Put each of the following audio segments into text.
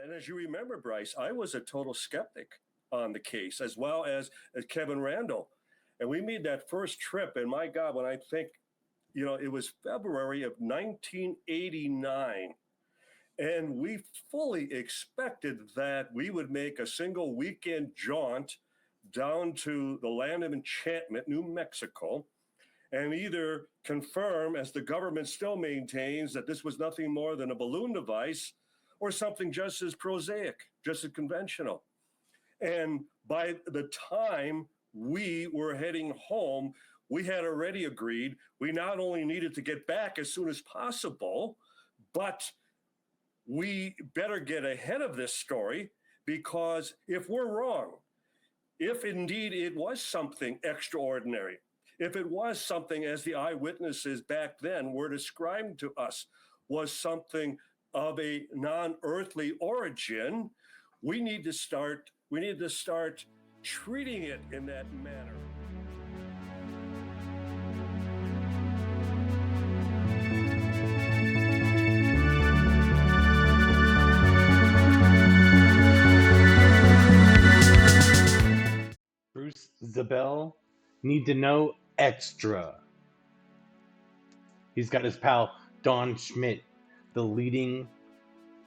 And as you remember, Bryce, I was a total skeptic on the case, as well as Kevin Randall. And we made that first trip. And my God, when I think, it was February of 1989. And we fully expected that we would make a single weekend jaunt down to the land of enchantment, New Mexico, and either confirm, as the government still maintains, that this was nothing more than a balloon device or something just as prosaic, just as conventional. And by the time we were heading home, we had already agreed we not only needed to get back as soon as possible, but we better get ahead of this story, because if we're wrong, if indeed it was something extraordinary, if it was something, as the eyewitnesses back then were describing to us, was something of a non-earthly origin, we need to start treating it in that manner. Bruce Zabel, Need to Know Extra. He's got his pal Don Schmitt, the leading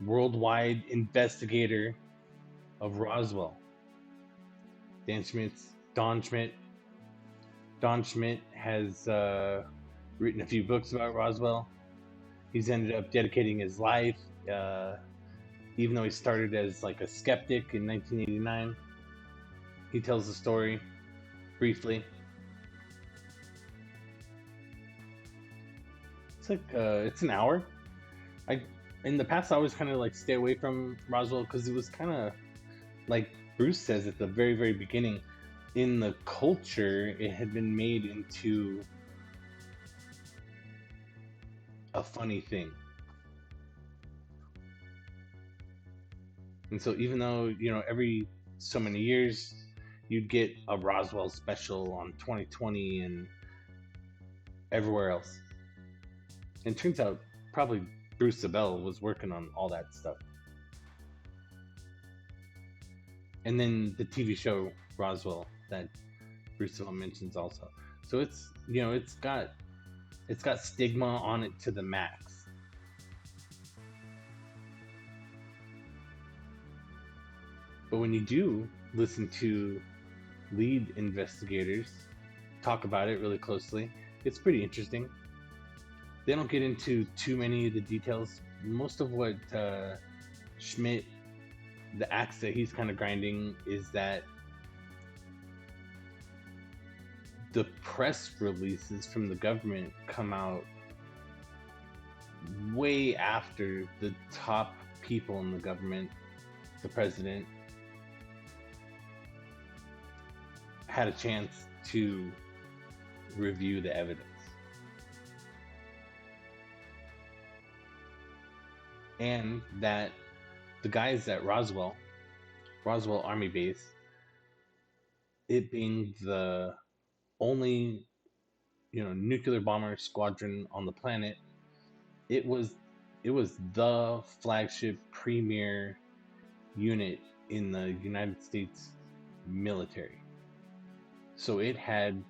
worldwide investigator of Roswell. Don Schmitt has written a few books about Roswell. He's ended up dedicating his life, even though he started as like a skeptic in 1989. He tells the story briefly. It's an hour. In the past I always kind of like stay away from Roswell because it was kind of like Bruce says at the very, very beginning, in the culture it had been made into a funny thing. And so even though, every so many years you'd get a Roswell special on 2020 and everywhere else. And it turns out probably Bruce Zabel was working on all that stuff. And then the TV show Roswell that Bruce Zabel mentions also. So it's got stigma on it to the max. But when you do listen to lead investigators talk about it really closely, it's pretty interesting. They don't get into too many of the details. Most of what Schmitt, the axe that he's kind of grinding, is that the press releases from the government come out way after the top people in the government, the president, had a chance to review the evidence. And that the guys at Roswell Army Base, it being the only nuclear bomber squadron on the planet, it was the flagship premier unit in the United States military. So it had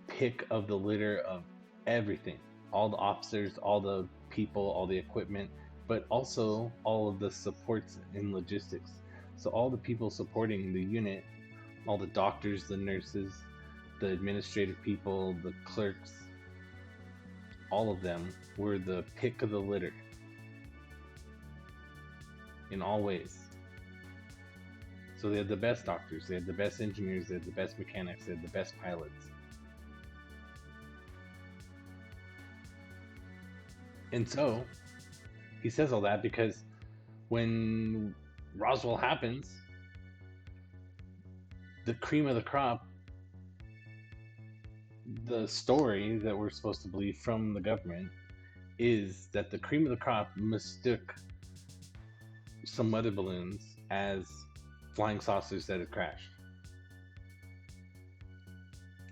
pick of the litter of everything, all the officers, all the people, all the equipment, but also all of the supports and logistics. So all the people supporting the unit, all the doctors, the nurses, the administrative people, the clerks, all of them were the pick of the litter in all ways. So they had the best doctors, they had the best engineers, they had the best mechanics, they had the best pilots. And so he says all that because when Roswell happens, the cream of the crop, the story that we're supposed to believe from the government, is that the cream of the crop mistook some weather balloons as flying saucers that had crashed.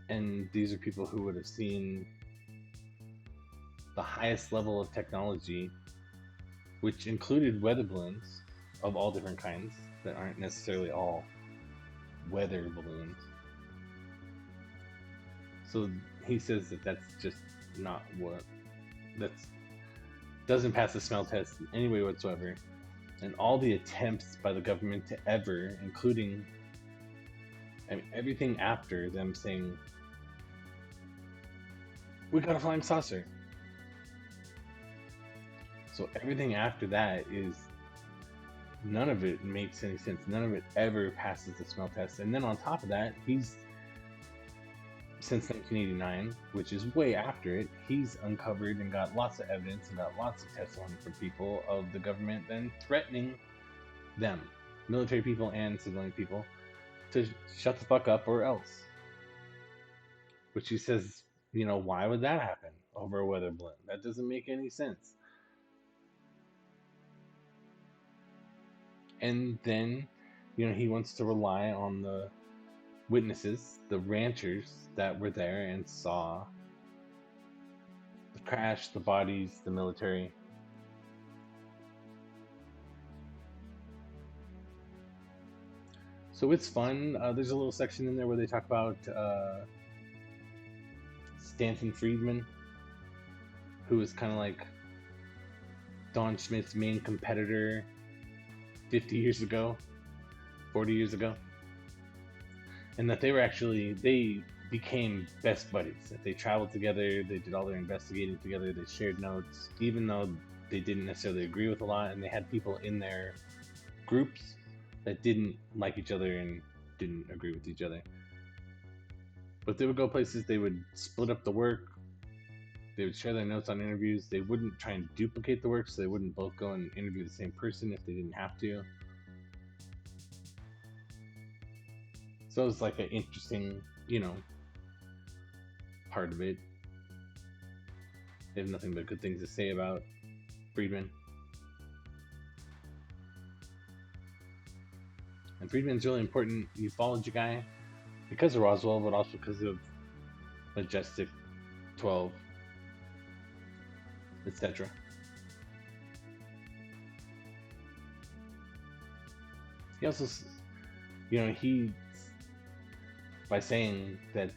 And these are people who would have seen the highest level of technology, which included weather balloons, of all different kinds that aren't necessarily all weather balloons. So he says that that's just not what, that's doesn't pass the smell test in any way whatsoever. And all the attempts by the government to ever, including, I mean, everything after them saying, we got a flying saucer. So everything after that is, none of it makes any sense. None of it ever passes the smell test. And then on top of that, he's, since 1989, which is way after it, he's uncovered and got lots of evidence and got lots of testimony from people of the government then threatening them, military people and civilian people, to shut the fuck up or else. Which he says, you know, why would that happen over a weather balloon? That doesn't make any sense. And then, you know, he wants to rely on the witnesses, the ranchers that were there and saw the crash, the bodies, the military. So it's fun. There's a little section in there where they talk about Stanton Friedman, who was kind of like Don Schmitt's main competitor 50 years ago, 40 years ago. And that they were actually, they became best buddies. That they traveled together, they did all their investigating together, they shared notes, even though they didn't necessarily agree with a lot, and they had people in their groups that didn't like each other and didn't agree with each other. But they would go places, they would split up the work, they would share their notes on interviews, they wouldn't try and duplicate the work, so they wouldn't both go and interview the same person if they didn't have to. So it was like an interesting, you know, part of it. They have nothing but good things to say about Friedman. And Friedman's really important ufology guy because of Roswell, but also because of Majestic 12, etc. He also, you know, he, by saying that,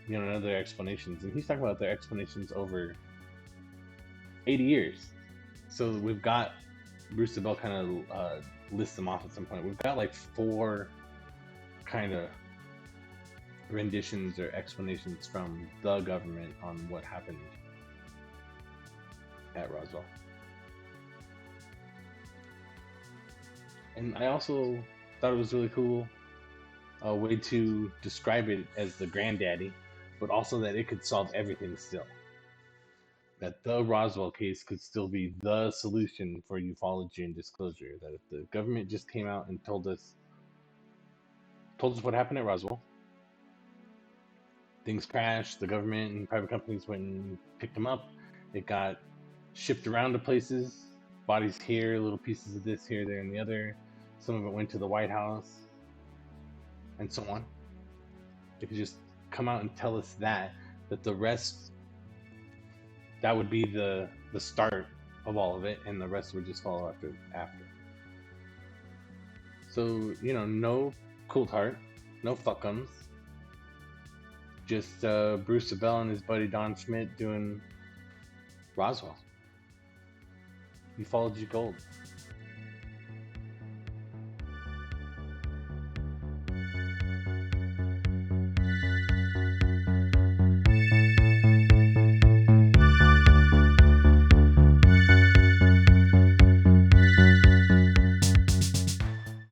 you know, none of their explanations, and he's talking about their explanations over 80 years. So we've got, Bruce Zabel kind of lists them off at some point. We've got like 4 kind of renditions or explanations from the government on what happened at Roswell. And I also thought it was really cool, a way to describe it as the granddaddy, but also that it could solve everything still. That the Roswell case could still be the solution for ufology and disclosure. That if the government just came out and told us what happened at Roswell, things crashed, the government and private companies went and picked them up, it got shipped around to places, bodies here, little pieces of this here, there, and the other. Some of it went to the White House, and so on. They could just come out and tell us that the rest, that would be the start of all of it, and the rest would just follow after. So, you know, no Coulthard, no fuckums, just Bruce Zabel and his buddy Don Schmitt doing Roswell. Ufology gold.